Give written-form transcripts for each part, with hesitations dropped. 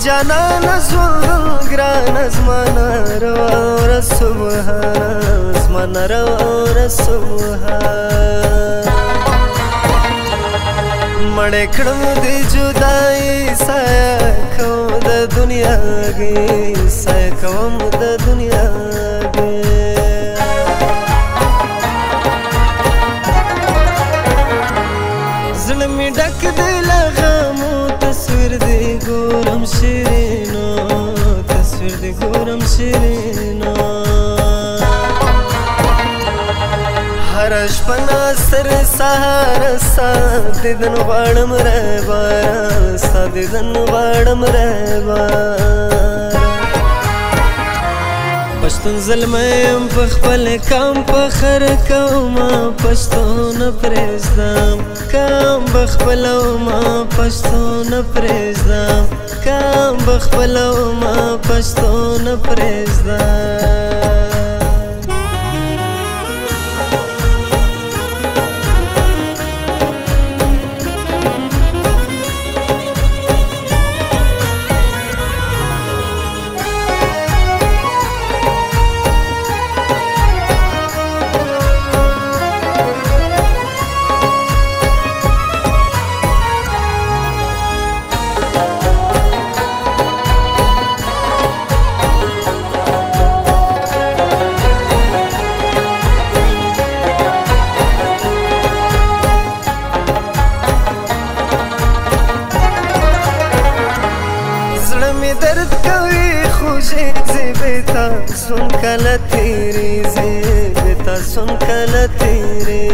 جانان زول گران ازمانا رو سبحان ازمانا رو سبحان مڑے کڑم دی جدائی سایہ کوم دا دنیا گی سایہ کوم دا دنیا گی زلمی ڈک دی لغامو تصویر دی گورم شیرینو تصویر دی گورم شیرینو هر شپنا سر سهار ستا دیدن غواړم رهباره ستا دیدن غواړم رهباره پښتون زلمی یم په خپل کام فخر کومه پښتون پرېږدم کام به خپلومه پښتون پرېږدم کام به خپلومه پښتون پرېږدم درد کوي خوشي زیبتا سن کله تیری زیبتا سن کله تیری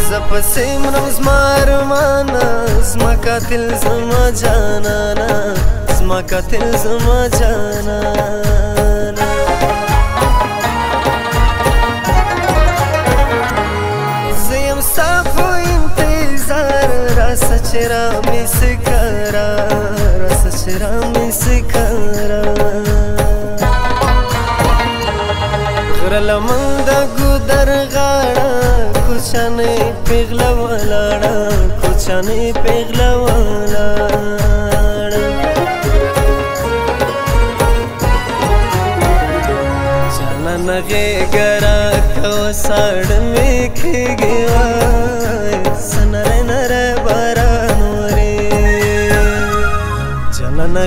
زپسې مرم زما ارمانا زما قاتل زما جانانا زما قاتل زما جانانا زیم صافو راسه چې رامې سکاره راسه چې رامې سکاره غره لمن د ګودر غاړه کوچنۍ پیغله ولاړه کوچنۍ پیغله ولاړه جانانه غېږه راکوه ساړه مې کېږي وای سنره نره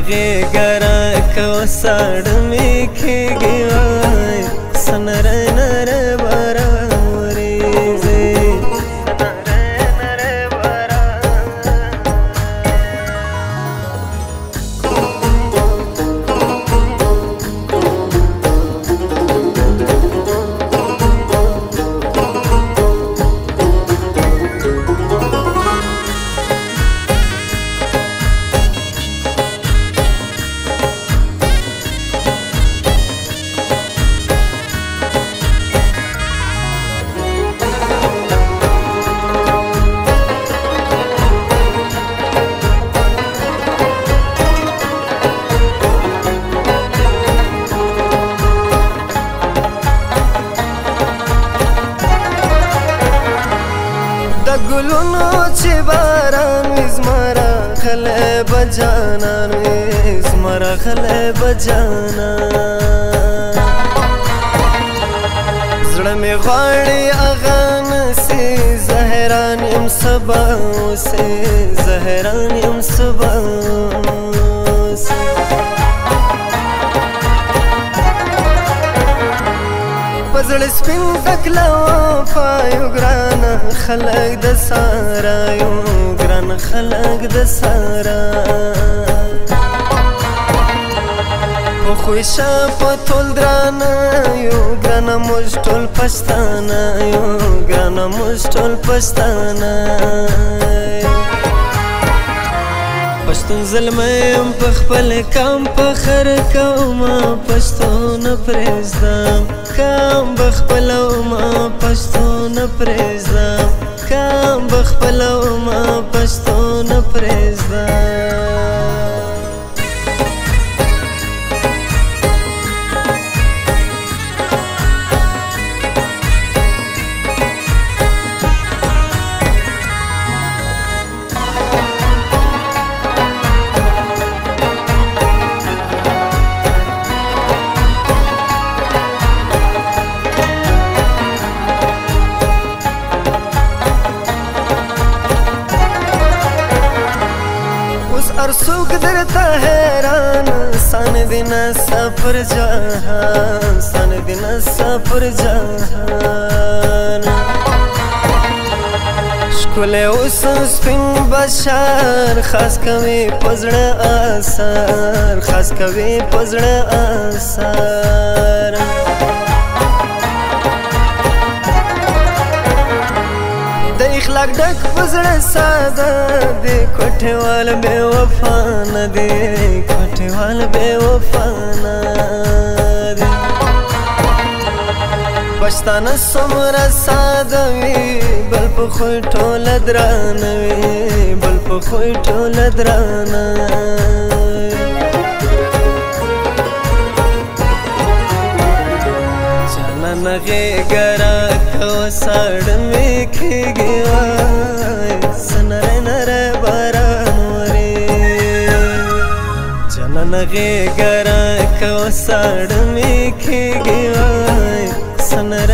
غېږه راکوه ساړه مې کېږي وای سنره نره باران ورېږي سنره نره باران ګلونو چې باران وي زما راغلی به جانان وي زما راغلی به جانان زړه مې غواړي هغه نسي زه حیران یم سبا اوسې زه حیران یم سبا اوسې په زړه سپین تکله وفا یو ګرانه خلک د سارا یو ګرانه خلک د سارا په خویشه په ټول درانه یو ګرانه موږ ټول پښتانه یو ګرانه موږ ټول پښتانه پښتون زلمی یم په خپل کام فخر کومه پښتون پرېږدم کام به خپلومه پښتون پرېږدم کام به خپلومه پښتون پرېږدم نور سوق درتا حیران سان دینا سفر جهان سان دینا سفر جهان شکل اوس سپین بشار خاص کوي پزړه اثر خاص کوي پزړه اثر د اخلاق ډک پزړه ساده دی کوټه وال بے وفا نه دی کوټه وال بے وفا نه دی پښتانه سمره ساده وي بل په خو ټول درانه وي بل په خو ټول درانه نغه ګرا کو سړ می کېږي وای سنر نر باران وره جن نغه ګرا کو سړ می کېږي وای سنر